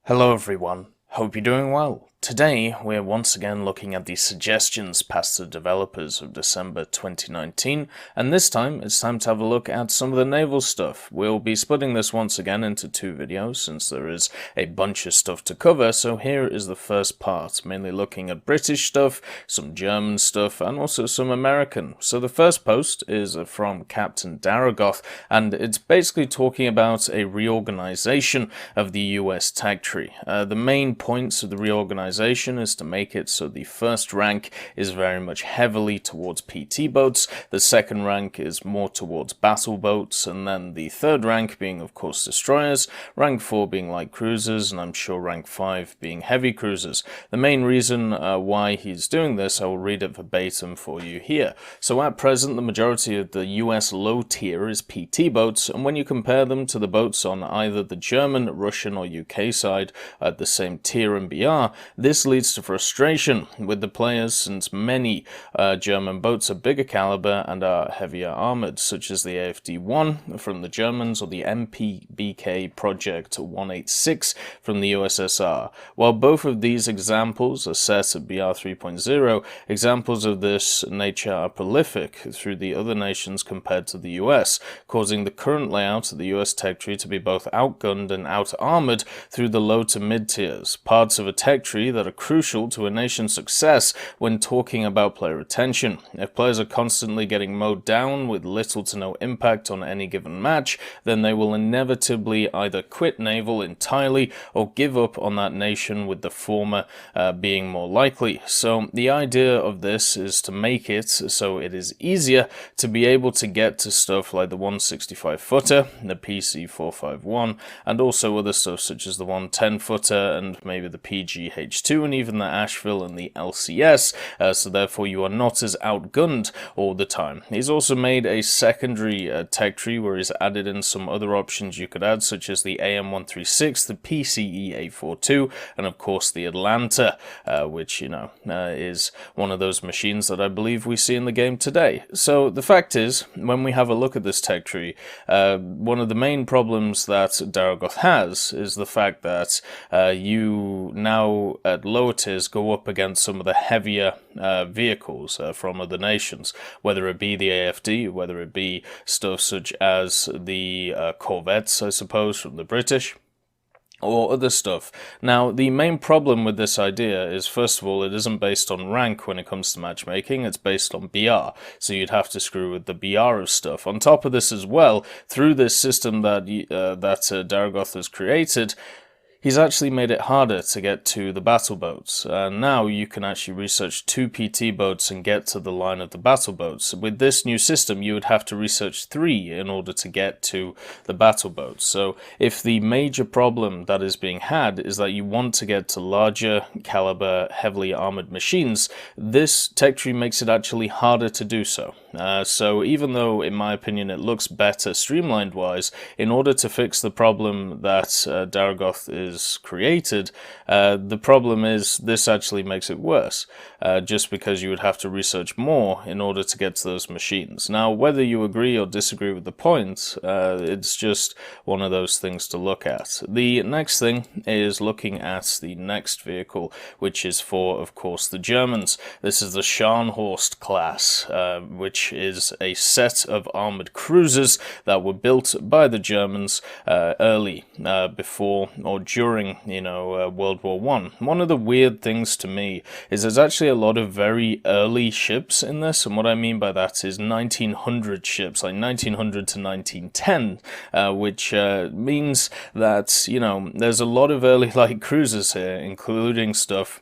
Hello everyone, hope you're doing well. Today we're once again looking at the suggestions passed to developers of December 2019, and this time it's time to have a look at some of the naval stuff. We'll be splitting this once again into two videos since there is a bunch of stuff to cover, so here is the first part, mainly looking at British stuff, some German stuff, and also some American. So the first post is from Captain Daragoth, and it's basically talking about a reorganization of the US tag tree. The main points of the reorganization is to make it so the first rank is very much heavily towards PT boats, the second rank is more towards battle boats, and then the third rank being of course destroyers, rank 4 being light cruisers, and I'm sure rank 5 being heavy cruisers. The main reason why he's doing this, I will read it verbatim for you here. So at present the majority of the US low tier is PT boats, and when you compare them to the boats on either the German, Russian or UK side at the same tier and BR, this leads to frustration with the players since many German boats are bigger caliber and are heavier armored, such as the AFD-1 from the Germans or the MPBK Project 186 from the USSR. While both of these examples are set at BR 3.0, examples of this nature are prolific through the other nations compared to the US, causing the current layout of the US tech tree to be both outgunned and out-armored through the low to mid tiers, parts of a tech tree that are crucial to a nation's success when talking about player retention. If players are constantly getting mowed down with little to no impact on any given match, then they will inevitably either quit Naval entirely or give up on that nation, with the former being more likely. So the idea of this is to make it so it is easier to be able to get to stuff like the 165 footer, the PC451, and also other stuff such as the 110 footer and maybe the PGH2 and even the Asheville and the LCS, so therefore you are not as outgunned all the time. He's also made a secondary tech tree where he's added in some other options you could add, such as the AM136, the PCE842, and of course the Atlanta, which, you know, is one of those machines that I believe we see in the game today. So the fact is, when we have a look at this tech tree, one of the main problems that Daragoth has is the fact that you now at lower tiers go up against some of the heavier vehicles from other nations, whether it be the AFD, whether it be stuff such as the corvettes, I suppose, from the British, or other stuff. Now, the main problem with this idea is, first of all, it isn't based on rank when it comes to matchmaking, it's based on BR, so you'd have to screw with the BR of stuff. On top of this as well, through this system that Daragoth has created, he's actually made it harder to get to the battle boats. Now you can actually research 2 PT boats and get to the line of the battle boats. With this new system, you would have to research 3 in order to get to the battle boats. So if the major problem that is being had is that you want to get to larger caliber, heavily armored machines, this tech tree makes it actually harder to do so. So even though, in my opinion, it looks better streamlined-wise, in order to fix the problem that Daragoth is created, the problem is this actually makes it worse, just because you would have to research more in order to get to those machines. Now, whether you agree or disagree with the point, it's just one of those things to look at. The next thing is looking at the next vehicle, which is for, of course, the Germans. This is the Scharnhorst-Class, which is a set of armored cruisers that were built by the Germans early, before or during, World War I. One of the weird things to me is there's actually a lot of very early ships in this, and what I mean by that is 1900 ships, like 1900 to 1910, which means that, there's a lot of early light cruisers here, including stuff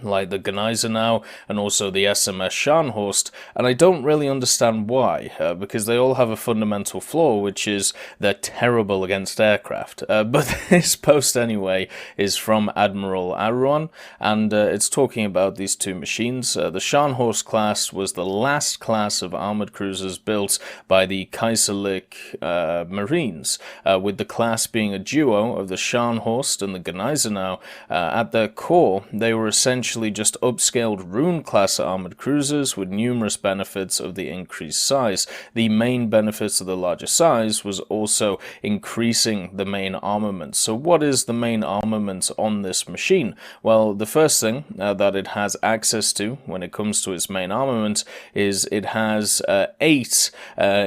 like the Gneisenau and also the SMS Scharnhorst, and I don't really understand why, because they all have a fundamental flaw, which is they're terrible against aircraft. But this post anyway is from Admiral Aruan, and it's talking about these 2 machines. The Scharnhorst-Class was the last class of armored cruisers built by the Kaiserlich Marines, with the class being a duo of the Scharnhorst and the Gneisenau. At their core, they were essentially essentially just upscaled Rune-class armored cruisers with numerous benefits of the increased size. The main benefits of the larger size was also increasing the main armament. So what is the main armament on this machine? Well, the first thing that it has access to when it comes to its main armament is it has 8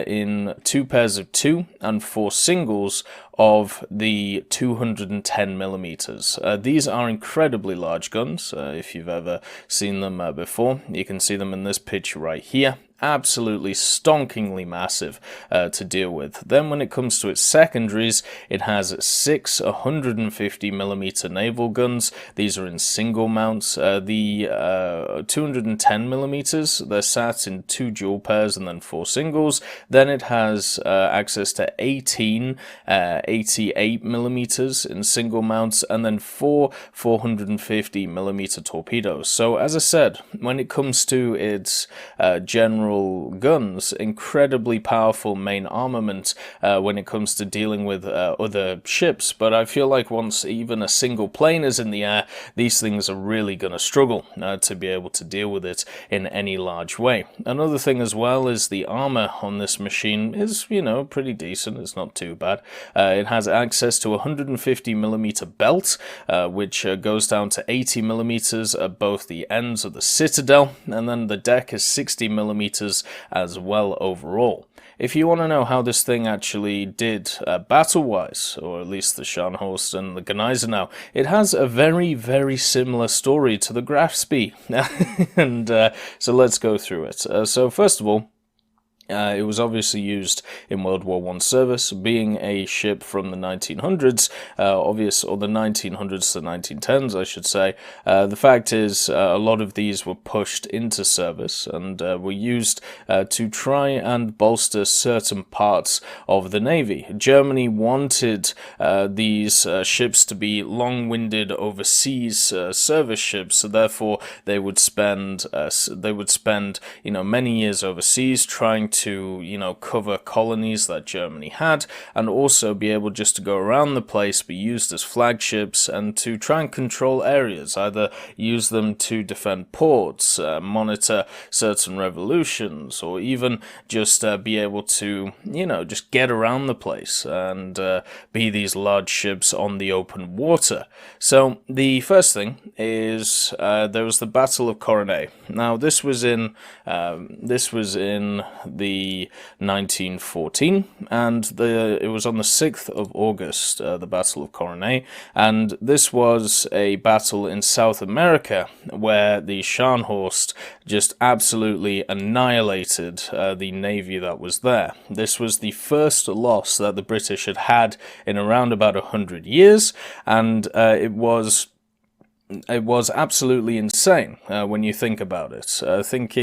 in 2 pairs of 2 and 4 singles of the 210 millimeters. These are incredibly large guns. If you've ever seen them before, you can see them in this picture right here. Absolutely stonkingly massive to deal with. Then when it comes to its secondaries, it has 6 150mm naval guns. These are in single mounts. The 210mm, they're sat in 2 dual pairs and then 4 singles. Then it has access to 18 88mm in single mounts, and then 4 450mm torpedoes. So as I said, when it comes to its general guns, incredibly powerful main armament when it comes to dealing with other ships, but I feel like once even a single plane is in the air, these things are really going to struggle to be able to deal with it in any large way. Another thing as well is the armor on this machine is, you know, pretty decent. It's not too bad. It has access to a 150mm belt, which goes down to 80mm at both the ends of the citadel, and then the deck is 60mm as well overall. If you want to know how this thing actually did battle-wise, or at least the Scharnhorst and the Gneisenau, it has a very, very similar story to the Grafspee. And so let's go through it. So first of all, it was obviously used in World War I service, being a ship from the 1900s, or the 1900s to the 1910s, I should say. The fact is, a lot of these were pushed into service and were used to try and bolster certain parts of the Navy. Germany wanted these ships to be long-winded overseas service ships, so therefore they would spend many years overseas trying to, cover colonies that Germany had, and also be able just to go around the place, be used as flagships, and to try and control areas, either use them to defend ports, monitor certain revolutions, or even just be able to, just get around the place and be these large ships on the open water. So the first thing is there was the Battle of Coronay. Now this was in the 1914, and it was on the 6th of August, the Battle of Coronay, and this was a battle in South America where the Scharnhorst just absolutely annihilated the navy that was there. This was the first loss that the British had had in around about 100 years, and it was absolutely insane when you think about it. Think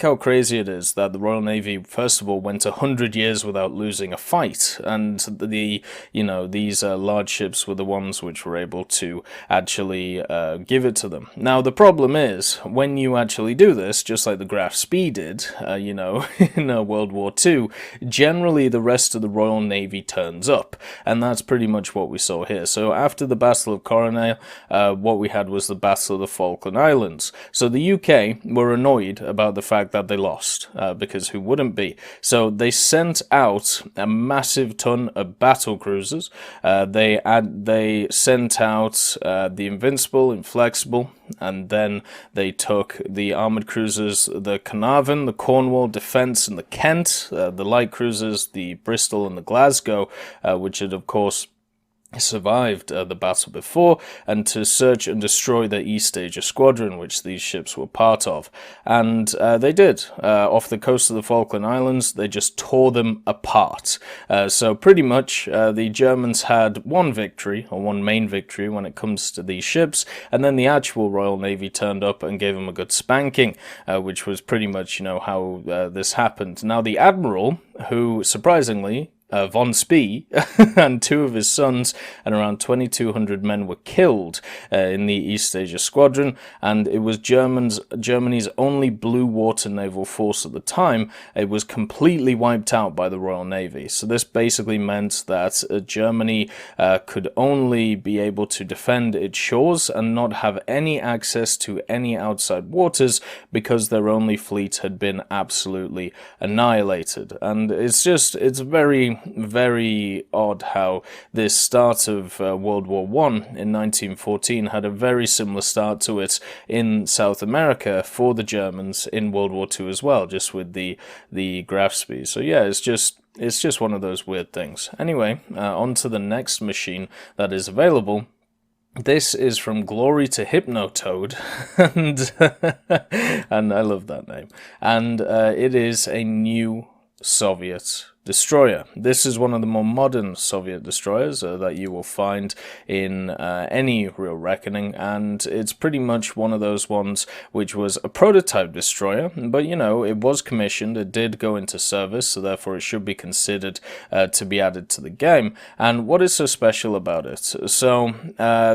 how crazy it is that the Royal Navy, first of all, went 100 years without losing a fight, and these large ships were the ones which were able to actually give it to them. Now the problem is, when you actually do this, just like the Grafspee did, in World War II, generally the rest of the Royal Navy turns up, and that's pretty much what we saw here. So after the Battle of Coronay, what we had was the Battle of the Falkland Islands. So the UK were annoyed about the fact that they lost, because who wouldn't be? So they sent out a massive ton of battle cruisers. They sent out the Invincible, Inflexible, and then they took the armored cruisers, the Carnarvon, the Cornwall, Defence, and the Kent, the light cruisers, the Bristol and the Glasgow, which had, of course, survived the battle before, and to search and destroy the East Asia Squadron, which these ships were part of. And they did. Off the coast of the Falkland Islands, they just tore them apart. So pretty much the Germans had one main victory when it comes to these ships, and then the actual Royal Navy turned up and gave them a good spanking, which was pretty much how this happened. Now the Admiral, who surprisingly von Spee and two of his sons, and around 2,200 men were killed in the East Asia Squadron, and it was Germany's only blue water naval force at the time. It was completely wiped out by the Royal Navy. So this basically meant that Germany could only be able to defend its shores and not have any access to any outside waters because their only fleet had been absolutely annihilated. And it's very, very odd how this start of World War I in 1914 had a very similar start to it in South America for the Germans in World War II as well, just with the graph speed. So yeah, it's just one of those weird things. Anyway, on to the next machine that is available. This is From Glory to Hypnotoad, and I love that name. And it is a new Soviet destroyer. This is one of the more modern Soviet destroyers that you will find in any real reckoning, and it's pretty much one of those ones which was a prototype destroyer, but you know, it was commissioned, it did go into service, so therefore it should be considered to be added to the game. And what is so special about it? So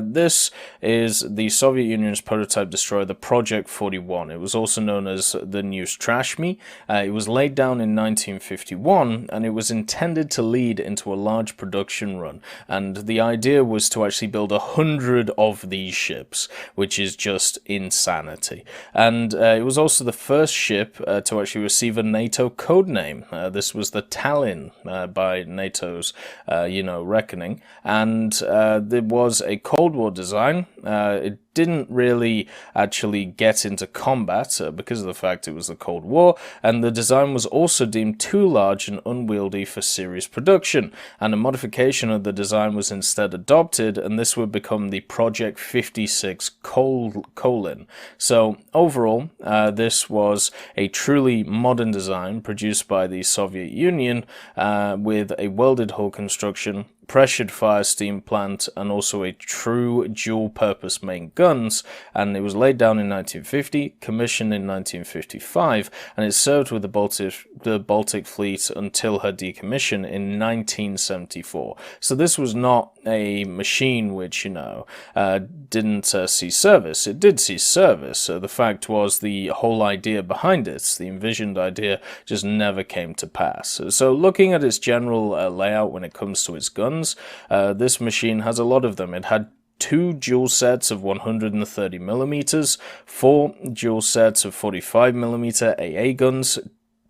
this is the Soviet Union's prototype destroyer, the Project 41. It was also known as the Neustrashny. It was laid down in 1951, and it was intended to lead into a large production run, and the idea was to actually build 100 of these ships, which is just insanity. And it was also the first ship to actually receive a NATO codename. This was the Tallinn by NATO's reckoning, and there was a Cold War design. It didn't really actually get into combat because of the fact it was the Cold War, and the design was also deemed too large and unwieldy for series production, and a modification of the design was instead adopted, and this would become the Project 56 colon. So overall, this was a truly modern design produced by the Soviet Union with a welded hull construction, pressured fire steam plant, and also a true dual-purpose main guns, and it was laid down in 1950, commissioned in 1955, and it served with the Baltic Fleet until her decommission in 1974. So this was not a machine which, didn't see service. It did see service. The fact was the whole idea behind it, the envisioned idea, just never came to pass. So looking at its general layout when it comes to its guns, this machine has a lot of them. It had 2 dual sets of 130mm, 4 dual sets of 45mm AA guns,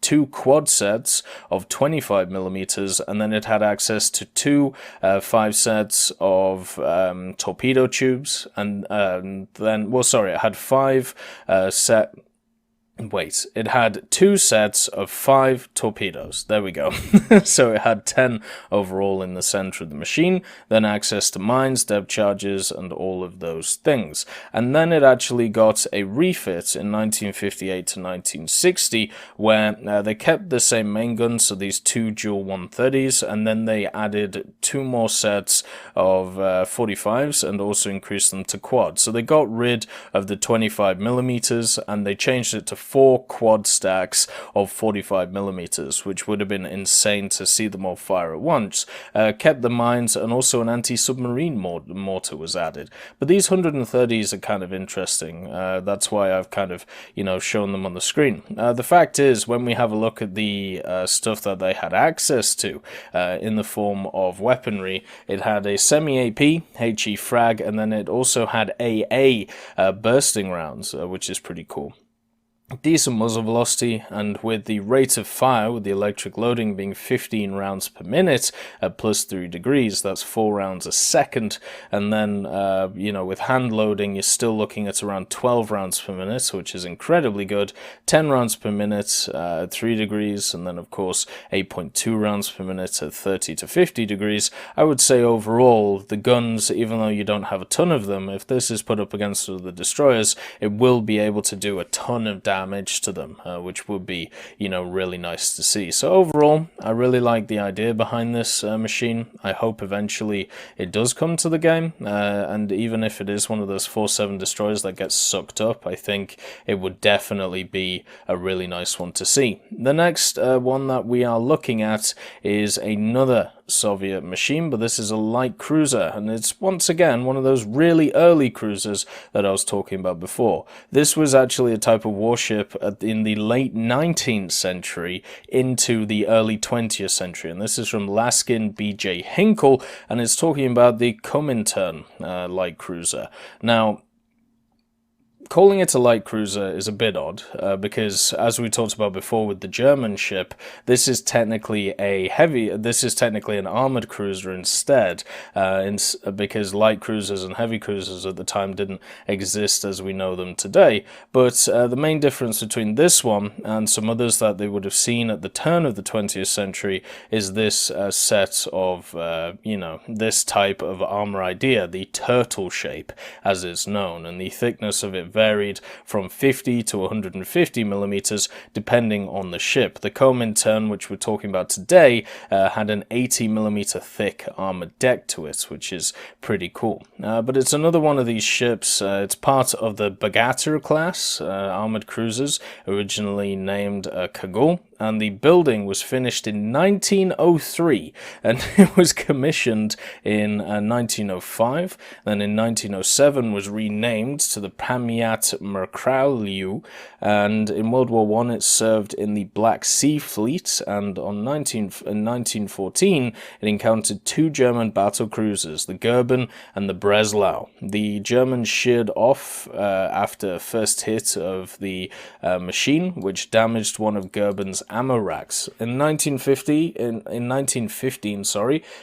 2 quad sets of 25mm, and then it had access to 2 5 sets of torpedo tubes, and it had 5 it had 2 sets of 5 torpedoes. There we go. So it had 10 overall in the center of the machine, then access to mines, depth charges, and all of those things. And then it actually got a refit in 1958 to 1960, where they kept the same main guns, so these 2 dual 130s, and then they added 2 more sets of 45s and also increased them to quad. So they got rid of the 25mm and they changed it to 4 quad stacks of 45mm, which would have been insane to see them all fire at once. Kept the mines, and also an anti-submarine mortar was added. But these 130s are kind of interesting. That's why I've kind of, shown them on the screen. The fact is, when we have a look at the stuff that they had access to in the form of weaponry, it had a semi-AP, HE frag, and then it also had AA bursting rounds, which is pretty cool. Decent muzzle velocity, and with the rate of fire, with the electric loading being 15 rounds per minute at plus 3 degrees, that's 4 rounds a second, and then, with hand loading, you're still looking at around 12 rounds per minute, which is incredibly good, 10 rounds per minute at 3 degrees, and then, of course, 8.2 rounds per minute at 30 to 50 degrees. I would say overall, the guns, even though you don't have a ton of them, if this is put up against the destroyers, it will be able to do a ton of damage damage to them, which would be, really nice to see. So overall, I really like the idea behind this machine. I hope eventually it does come to the game, and even if it is one of those 4-7 destroyers that gets sucked up, I think it would definitely be a really nice one to see. The next one that we are looking at is another Soviet machine, but this is a light cruiser, and it's once again one of those really early cruisers that I was talking about before. This was actually a type of warship in the late 19th century into the early 20th century, and this is from Laskin B.J. Hinkle, and it's talking about the Komintern light cruiser. Now, calling it a light cruiser is a bit odd, because as we talked about before with the German ship, this is technically an armored cruiser instead, because light cruisers and heavy cruisers at the time didn't exist as we know them today. But the main difference between this one and some others that they would have seen at the turn of the 20th century is this set of, this type of armor idea, the turtle shape, as it's known, and the thickness of it varied from 50 to 150 millimeters depending on the ship. The Komintern, which we're talking about today, had an 80 millimeter thick armored deck to it, which is pretty cool. But it's another one of these ships. It's part of the Bagatyr-class armored cruisers, originally named Kagul, and the building was finished in 1903, and it was commissioned in 1905. Then in 1907 was renamed to the Pamiat Merkraliu, and in World War I it served in the Black Sea Fleet, and in 1914 it encountered two German battle cruisers, the Goeben and the Breslau. The Germans sheared off after first hit of the machine, which damaged one of Goeben's ammo racks. In 1915,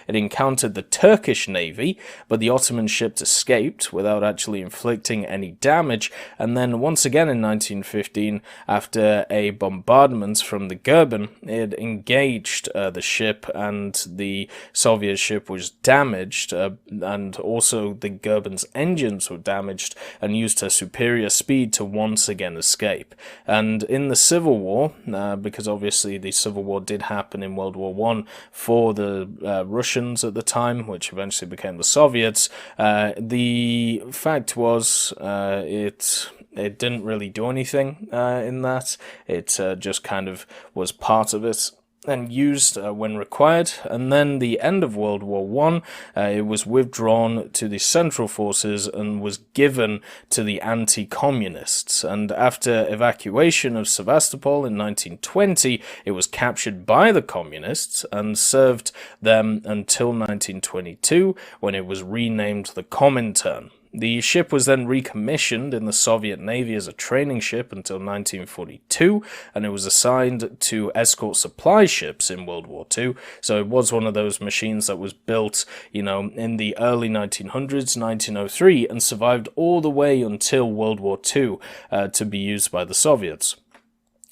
it encountered the Turkish Navy, but the Ottoman ship escaped without actually inflicting any damage, and then once again in 1915, after a bombardment from the Goeben, it engaged the ship, and the Soviet ship was damaged, and also the Goeben's engines were damaged, and used her superior speed to once again escape. And in the Civil War, because obviously the Civil War did happen in World War I for the Russians at the time, which eventually became the Soviets, the fact was it didn't really do anything in that. It just kind of was part of it and used when required, and then the end of World War I, it was withdrawn to the Central Forces and was given to the anti-communists, and after evacuation of Sevastopol in 1920, it was captured by the communists and served them until 1922, when it was renamed the Komintern. The ship was then recommissioned in the Soviet Navy as a training ship until 1942, and it was assigned to escort supply ships in World War II. So it was one of those machines that was built, in the early 1900s, 1903, and survived all the way until World War II to be used by the Soviets.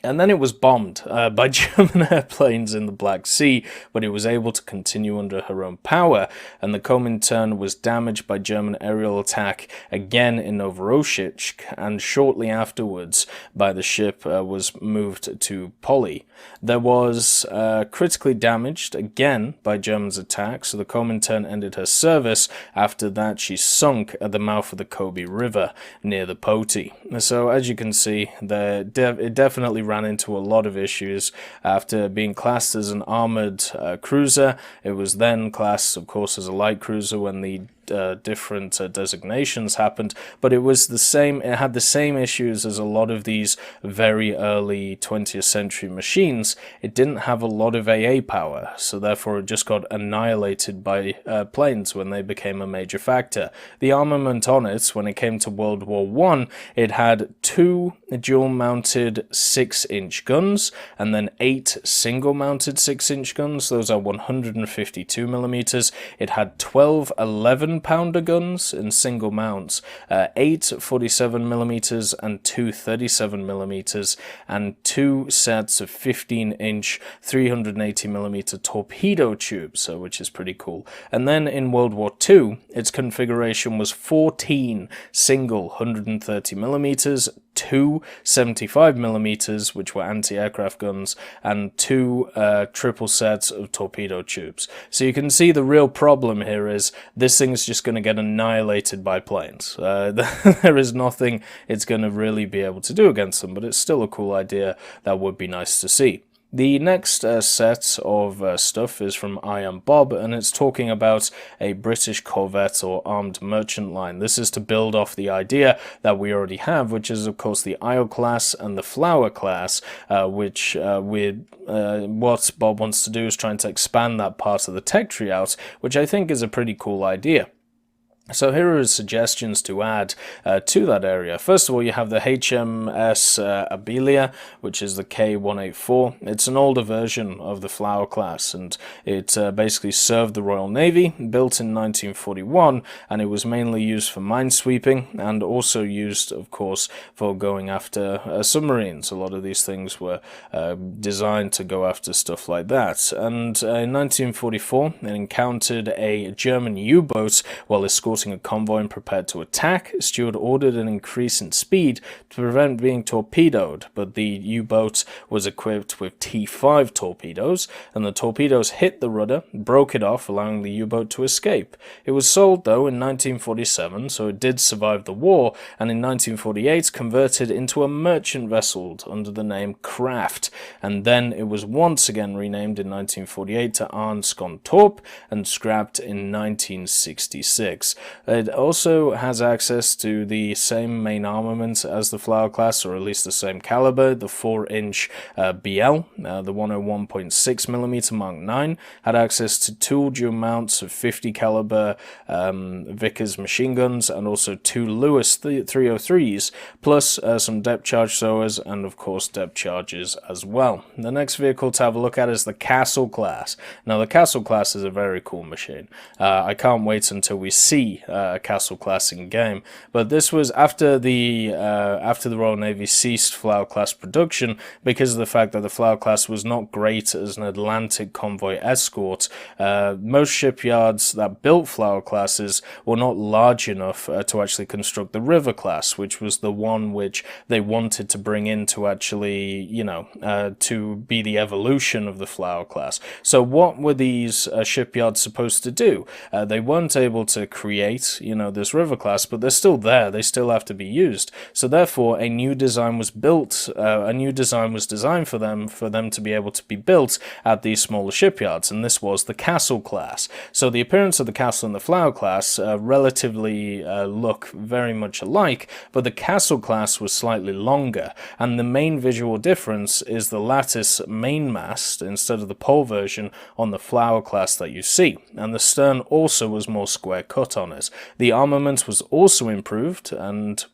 And then it was bombed by German airplanes in the Black Sea, but it was able to continue under her own power, and the Komintern was damaged by German aerial attack again in Novorossiysk, and shortly afterwards the ship was moved to Poli. There was critically damaged again by Germans' attack, so the Komintern ended her service. After that, she sunk at the mouth of the Kobe River near the Poti. So as you can see, it definitely ran into a lot of issues. After being classed as an armored cruiser, it was then classed, of course, as a light cruiser when the different designations happened, but it had the same issues as a lot of these very early 20th century machines. It didn't have a lot of AA power, so therefore it just got annihilated by planes when they became a major factor. The armament on it, when it came to World War I, it had 2 dual-mounted 6-inch guns, and then 8 single-mounted 6-inch guns. Those are 152 millimeters. It had 12 11-pounder guns in single mounts, 8 47mm and 2 37mm, and 2 sets of 15-inch 380mm torpedo tubes, which is pretty cool. And then in World War II, its configuration was 14 single 130mm, two 75mm, which were anti-aircraft guns, and two triple sets of torpedo tubes. So you can see the real problem here is this thing is just going to get annihilated by planes. There is nothing it's going to really be able to do against them, but it's still a cool idea that would be nice to see. The next set of stuff is from I Am Bob, and it's talking about a British corvette or armed merchant line. This is to build off the idea that we already have, which is of course the Isle-class and the Flower-class, which what Bob wants to do is trying to expand that part of the tech tree out, which I think is a pretty cool idea. So here are his suggestions to add to that area. First of all, you have the HMS Abelia, which is the K-184. It's an older version of the Flower-class, and it basically served the Royal Navy, built in 1941, and it was mainly used for minesweeping, and also used, of course, for going after submarines. A lot of these things were designed to go after stuff like that. And in 1944, it encountered a German U-boat while escorting a convoy and prepared to attack. Stewart ordered an increase in speed to prevent being torpedoed, but the U-boat was equipped with T5 torpedoes, and the torpedoes hit the rudder, broke it off, allowing the U-boat to escape. It was sold, though, in 1947, so it did survive the war, and in 1948 converted into a merchant vessel under the name Kraft, and then it was once again renamed in 1948 to Arnskontorp and scrapped in 1966. It also has access to the same main armament as the Flower-class, or at least the same caliber, the 4-inch BL, the 101.6mm Mark 9, had access to two dual mounts of 50 caliber Vickers machine guns, and also two Lewis 303s, plus some depth charge sowers, and of course depth charges as well. The next vehicle to have a look at is the Castle-class. Now the Castle-class is a very cool machine. I can't wait until we see Castle-class in game, but this was after the Royal Navy ceased Flower-class production because of the fact that the Flower-class was not great as an Atlantic convoy escort. Most shipyards that built Flower-classes were not large enough to actually construct the River-class, which was the one which they wanted to bring in to actually, to be the evolution of the Flower-class. So what were these shipyards supposed to do? They weren't able to create, this River-class, but they're still there. They still have to be used. So therefore, a new design was built. A new design was designed for them to be able to be built at these smaller shipyards, and this was the Castle-class. So the appearance of the Castle and the Flower-class relatively look very much alike, but the Castle-class was slightly longer, and the main visual difference is the lattice mainmast instead of the pole version on the Flower-class that you see, and the stern also was more square cut on it. The armament was also improved, and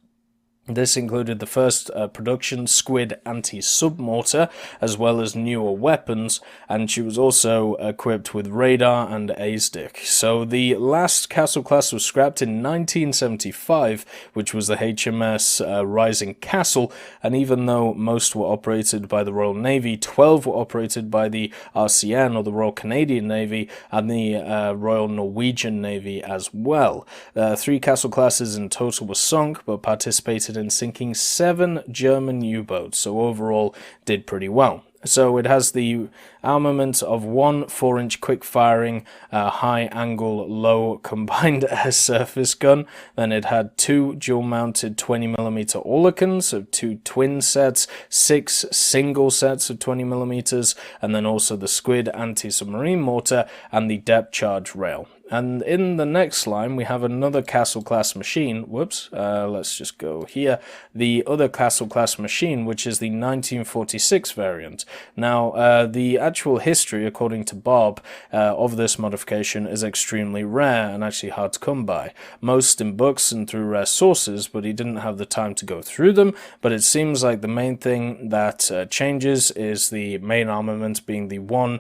this included the first production Squid anti-sub mortar, as well as newer weapons, and she was also equipped with radar and ASDIC. So the last Castle-class was scrapped in 1975, which was the HMS Rising Castle, and even though most were operated by the Royal Navy, 12 were operated by the RCN, or the Royal Canadian Navy, and the Royal Norwegian Navy as well. 3 Castle-classes in total were sunk, but participated in sinking 7 German U-boats, so overall did pretty well. So it has the armament of one 4-inch quick-firing, high-angle, low combined air surface gun. Then it had 2 dual-mounted 20mm Oerlikons of 2 twin sets, 6 single sets of 20mm, and then also the Squid anti-submarine mortar and the depth charge rail. And in the next line, we have another Castle-class machine. Let's just go here. The other Castle-class machine, which is the 1946 variant. Now, the actual history, according to Bob, of this modification is extremely rare and actually hard to come by. Most in books and through rare sources, but he didn't have the time to go through them. But it seems like the main thing that changes is the main armament being the one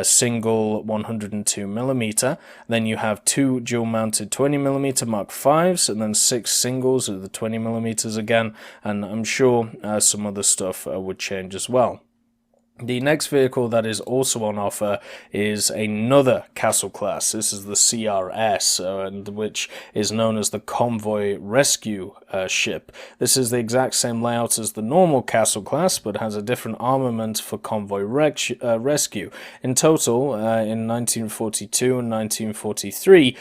single 102mm. Then you have 2 dual-mounted 20mm Mark 5s, and then 6 singles of the 20mm again, and I'm sure some other stuff would change as well. The next vehicle that is also on offer is another Castle class. This is the CRS, and which is known as the Convoy Rescue ship. This is the exact same layout as the normal Castle class, but has a different armament for Convoy Rescue. In total, in 1942 and 1943,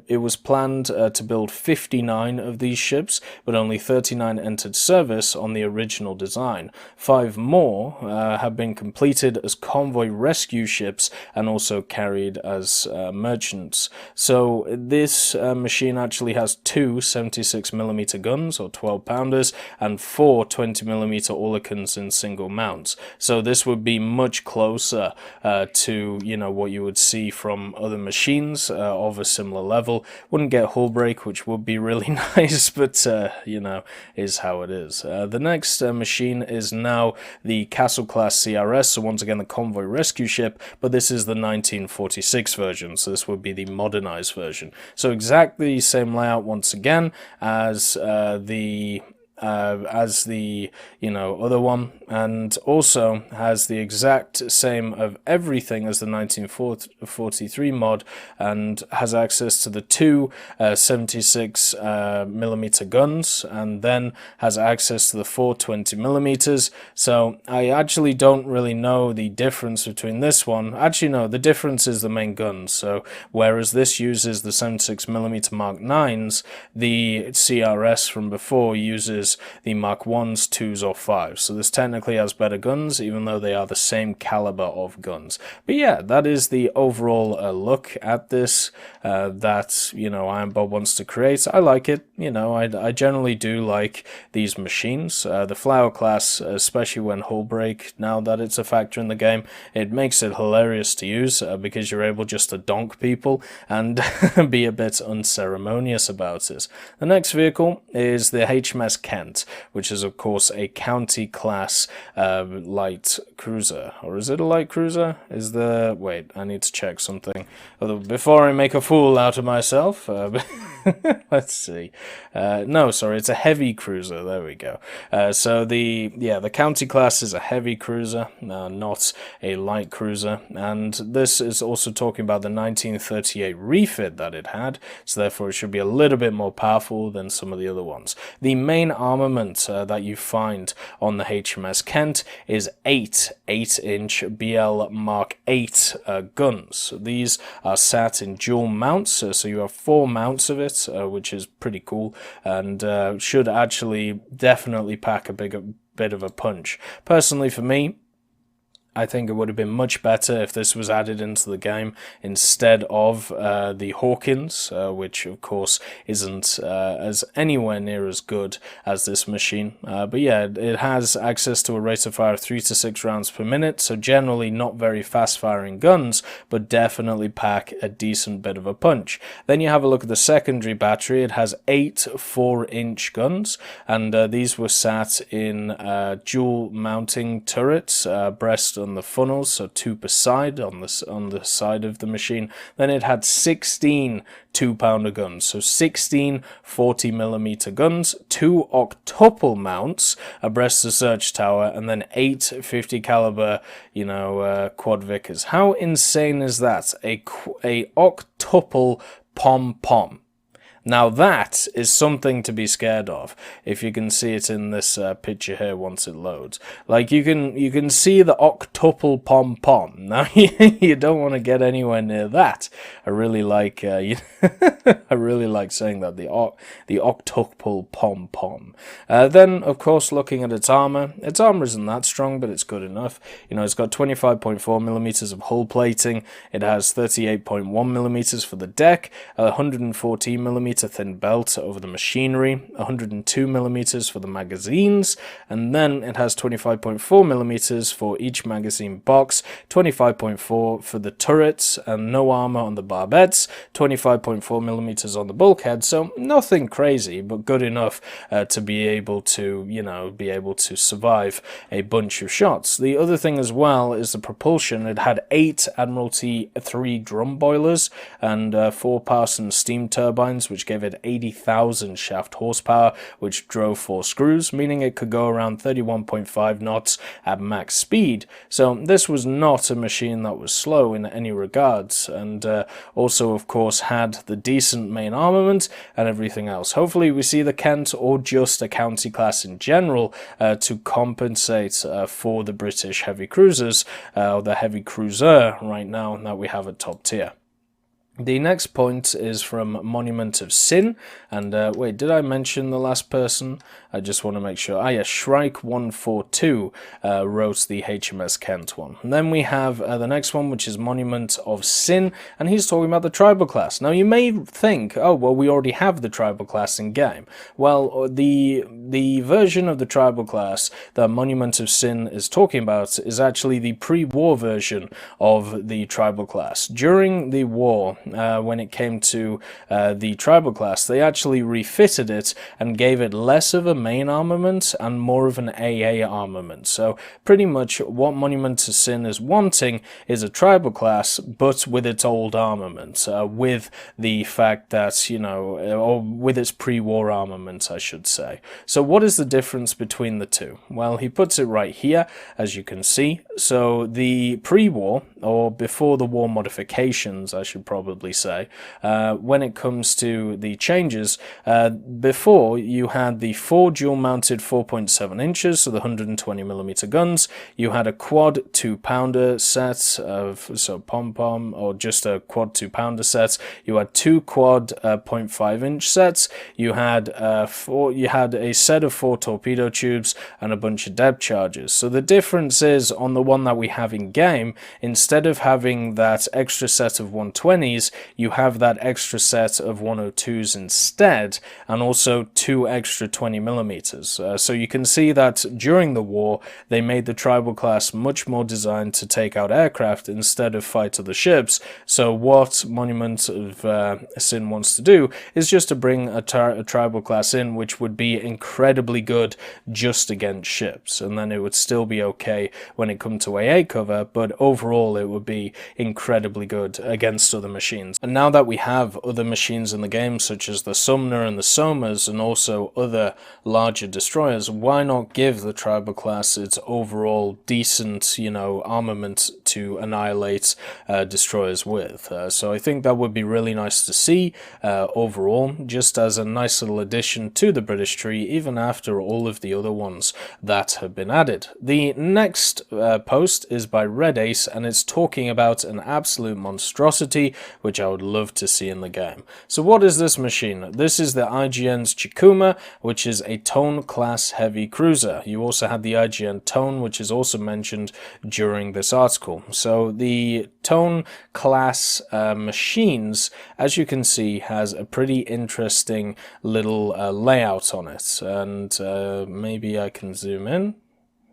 it was planned to build 59 of these ships, but only 39 entered service on the original design. 5 more have been completed as convoy rescue ships and also carried as merchants. So this machine actually has 2 76mm guns, or 12-pounders, and 4 20mm Oerlikons in single mounts. So this would be much closer to, you know, what you would see from other machines of a similar level. Wouldn't get hull break, which would be really nice, but you know, is how it is. The next machine is now the Castle class CRS, so once again the convoy rescue ship, but this is the 1946 version, so this would be the modernized version. So exactly the same layout once again as the you know, other one, and also has the exact same of everything as the 1943 mod, and has access to the 2 76mm guns, and then has access to the 4 20mm. So I actually don't really know the difference between this one. Actually no, the difference is the main guns. So whereas this uses the 76mm Mark 9s, the CRS from before uses the Mark 1s, 2s, or 5s. So this technically has better guns, even though they are the same caliber of guns. But yeah, that is the overall look at this that, you know, Iron Bob wants to create. I like it. You know, I generally do like these machines. The Flower class, especially when hull break, now that it's a factor in the game, it makes it hilarious to use because you're able just to donk people and be a bit unceremonious about it. The next vehicle is the HMS Kent, which is of course a county class light cruiser. Or is it a light cruiser? Wait, I need to check something before I make a fool out of myself. Let's see. No, sorry, it's a heavy cruiser. There we go. So the county class is a heavy cruiser, not a light cruiser, and this is also talking about the 1938 refit that it had, so therefore it should be a little bit more powerful than some of the other ones. The main armament that you find on the HMS Kent is 8 8-inch BL Mark 8 guns. These are sat in dual mounts, so you have 4 mounts of it, which is pretty cool, and should actually definitely pack a bit of a punch. Personally, for me, I think it would have been much better if this was added into the game instead of the Hawkins, which of course isn't as anywhere near as good as this machine. But yeah, it has access to a rate of fire of 3 to 6 rounds per minute, so generally not very fast firing guns, but definitely pack a decent bit of a punch. Then you have a look at the secondary battery. It has 8 4-inch guns, and these were sat in dual mounting turrets, breast on the funnels, so 2 per side on the side of the machine. Then it had 16 2-pounder guns, so 16 40mm guns, 2 octuple mounts abreast the search tower, and then 8 50 caliber, you know, quad Vickers. How insane is that? A octuple pom-pom. Now that is something to be scared of, if you can see it in this picture here once it loads. Like, you can see the octuple pom-pom. Now, you don't want to get anywhere near that. I really like I really like saying that, the octuple pom-pom. Then, of course, looking at its armor isn't that strong, but it's good enough. You know, it's got 25.4mm of hull plating. It has 38.1mm for the deck, 114mm thin belt over the machinery, 102mm for the magazines, and then it has 25.4mm for each magazine box, 25.4 for the turrets, and no armor on the barbettes, 25.4mm on the bulkhead. So nothing crazy, but good enough to be able to, you know, survive a bunch of shots. The other thing as well is the propulsion. It had 8 Admiralty 3 drum boilers and 4 Parsons steam turbines, which gave it 80,000 shaft horsepower, which drove 4 screws, meaning it could go around 31.5 knots at max speed. So this was not a machine that was slow in any regards, and also of course had the decent main armament and everything else. Hopefully we see the Kent or just a county class in general to compensate for the British heavy cruisers, or the heavy cruiser right now that we have at top tier. The next point is from Monument of Sin, and wait, did I mention the last person? I just want to make sure. Ah, yeah, Shrike142 wrote the HMS Kent one. And then we have the next one, which is Monument of Sin, and he's talking about the tribal class. Now, you may think, oh, well, we already have the tribal class in game. Well, the version of the tribal class that Monument of Sin is talking about is actually the pre-war version of the tribal class. During the war, when it came to the tribal class, they actually refitted it and gave it less of a main armament and more of an AA armament. So pretty much what Monument to Sin is wanting is a tribal class, but with its old armament, with the fact that, you know, or with its pre-war armament, I should say. So what is the difference between the two? Well, he puts it right here, as you can see. So the pre-war, or before the war modifications, I should probably say, when it comes to the changes, before you had the 4 dual-mounted 4.7 inches, so the 120mm guns. You had a quad 2-pounder set of, so pom-pom, or just a quad 2-pounder set. You had 2 quad 0.5-inch sets. You had a set of 4 torpedo tubes and a bunch of depth charges. So the difference is, on the one that we have in game, instead of having that extra set of 120s, you have that extra set of 102s instead, and also 2 extra 20mm. So you can see that during the war, they made the tribal class much more designed to take out aircraft instead of fight other ships. So what Monument of Sin wants to do is just to bring a tribal class in, which would be incredibly good just against ships, and then it would still be okay when it comes to AA cover, but overall it would be incredibly good against other machines. And now that we have other machines in the game, such as the Sumner and the Somas, and also other larger destroyers, why not give the tribal class its overall decent, you know, armament to annihilate destroyers with? So I think that would be really nice to see overall, just as a nice little addition to the British tree, even after all of the other ones that have been added. The next post is by Red Ace, and it's talking about an absolute monstrosity, which I would love to see in the game. So what is this machine? This is the IGN's Chikuma, which is a Tone class heavy cruiser. You also had the IGN Tone, which is also mentioned during this article. So the Tone class machines, as you can see, has a pretty interesting little layout on it, and maybe I can zoom in.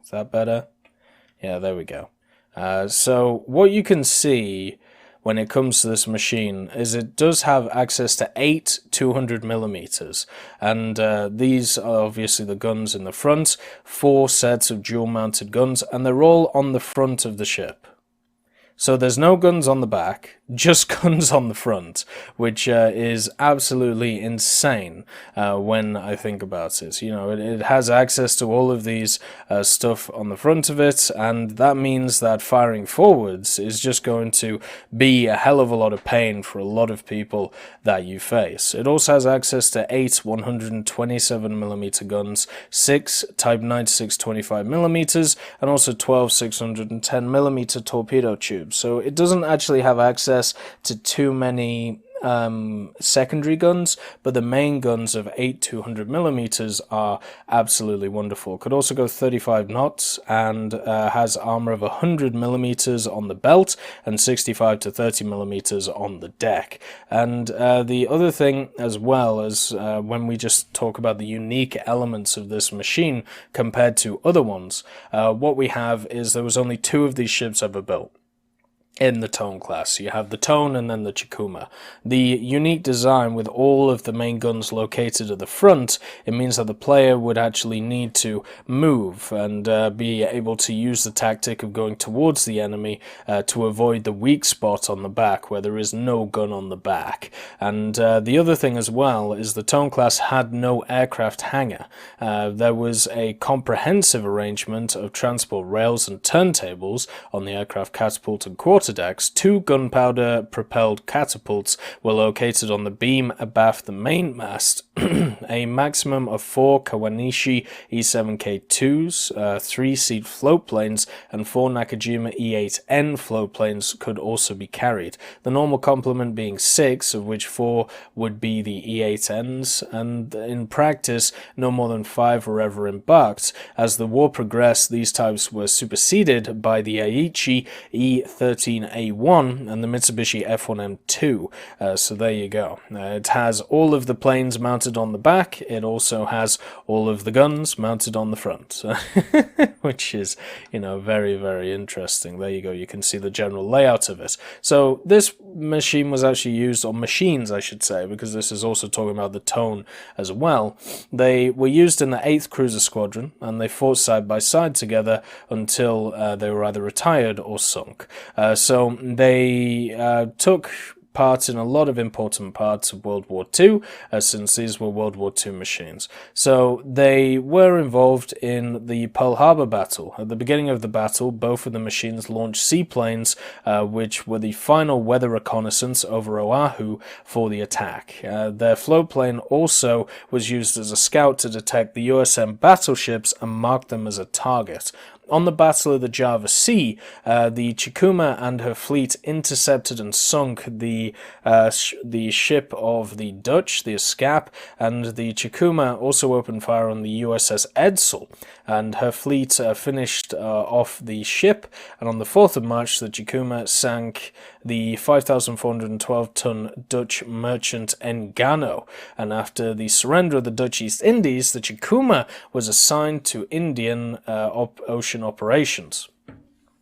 Is that better? Yeah, there we go. So what you can see when it comes to this machine is it does have access to 8 200mm, and these are obviously the guns in the front, 4 sets of dual mounted guns, and they're all on the front of the ship. So there's no guns on the back, just guns on the front, which is absolutely insane when I think about it. You know, it has access to all of these stuff on the front of it, and that means that firing forwards is just going to be a hell of a lot of pain for a lot of people that you face. It also has access to 8 127mm guns, 6 Type 96 25mm, and also 12 610mm torpedo tubes. So it doesn't actually have access to too many secondary guns, but the main guns of 8 200mm are absolutely wonderful. Could also go 35 knots and has armor of 100mm on the belt and 65 to 30mm on the deck. And the other thing as well is when we just talk about the unique elements of this machine compared to other ones, what we have is there was only 2 of these ships ever built. in the Tone class. You have the Tone and then the Chikuma. The unique design with all of the main guns located at the front, it means that the player would actually need to move and be able to use the tactic of going towards the enemy to avoid the weak spot on the back where there is no gun on the back. And the other thing as well is the Tone class had no aircraft hangar. There was a comprehensive arrangement of transport rails and turntables on the aircraft catapult and quarterdecks. 2 gunpowder-propelled catapults were located on the beam abaft the mainmast. A maximum of 4 Kawanishi E-7K2s, 3 seat float planes, and 4 Nakajima E-8N float planes could also be carried. The normal complement being 6, of which 4 would be the E-8Ns, and in practice, no more than 5 were ever embarked. As the war progressed, these types were superseded by the Aichi E-13A1 and the Mitsubishi F1M2. So there you go. It has all of the planes mounted on the back. It also has all of the guns mounted on the front, which is, you know, very, very interesting. There you go. You can see the general layout of it. So this machine was actually used, or machines I should say, because this is also talking about the Tone as well. They were used in the 8th Cruiser Squadron, and they fought side by side together until they were either retired or sunk. So they took part in a lot of important parts of World War II, since these were World War II machines. So they were involved in the Pearl Harbor battle. At the beginning of the battle, both of the machines launched seaplanes, which were the final weather reconnaissance over Oahu for the attack. Their float plane also was used as a scout to detect the USM battleships and mark them as a target. On the Battle of the Java Sea, the Chikuma and her fleet intercepted and sunk the ship of the Dutch, the Escape, and the Chikuma also opened fire on the USS Edsel, and her fleet finished off the ship, and on the 4th of March, the Chikuma sank the 5,412-ton Dutch merchant Engano, and after the surrender of the Dutch East Indies, the Chikuma was assigned to Indian Ocean operations.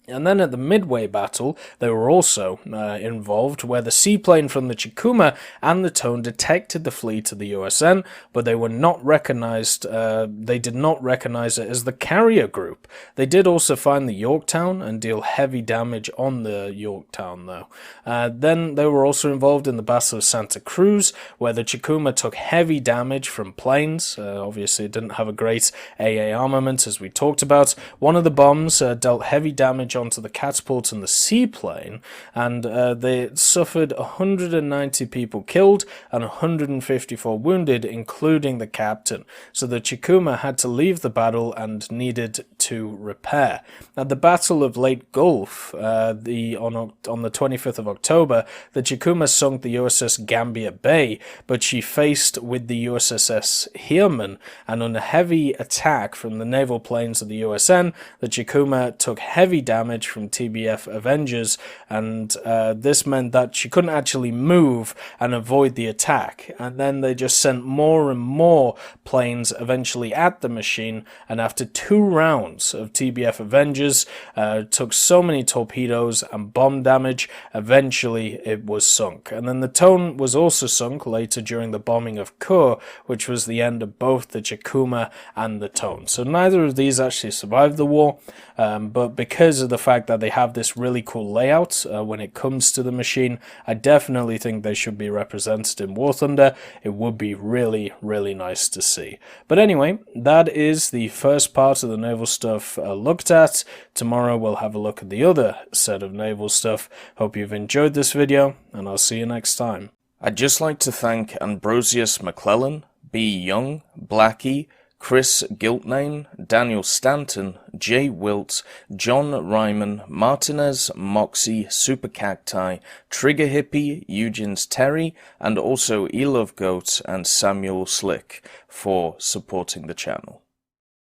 And then at the Midway Battle, they were also involved, where the seaplane from the Chikuma and the Tone detected the fleet of the USN, but they were not recognized. They did not recognize it as the carrier group. They did also find the Yorktown and deal heavy damage on the Yorktown, though. Then they were also involved in the Battle of Santa Cruz, where the Chikuma took heavy damage from planes. Obviously, it didn't have a great AA armament, as we talked about. One of the bombs dealt heavy damage onto the catapult and the seaplane, and they suffered 190 people killed and 154 wounded, including the captain. So the Chikuma had to leave the battle and needed to repair. At the Battle of Lake Gulf, on the 25th of October, the Chikuma sunk the USS Gambia Bay, but she faced with the USS Heermann, and on a heavy attack from the naval planes of the USN, the Chikuma took heavy damage from TBF Avengers, and this meant that she couldn't actually move and avoid the attack. And then they just sent more and more planes eventually at the machine, and after 2 rounds of TBF Avengers, took so many torpedoes and bomb damage, eventually it was sunk. And then the Tone was also sunk later during the bombing of Kure, which was the end of both the Chikuma and the Tone. So neither of these actually survived the war, but because of the fact that they have this really cool layout when it comes to the machine, I definitely think they should be represented in War Thunder. It would be really, really nice to see. But anyway, that is the first part of the naval stuff looked at. Tomorrow we'll have a look at the other set of naval stuff. Hope you've enjoyed this video, and I'll see you next time. I'd just like to thank Ambrosius McClellan, B. Young, Blackie, Chris Giltname, Daniel Stanton, Jay Wilt, John Ryman, Martinez, Moxie, Super Cacti, Trigger Hippie, Eugene's Terry, and also Elove Goat and Samuel Slick for supporting the channel.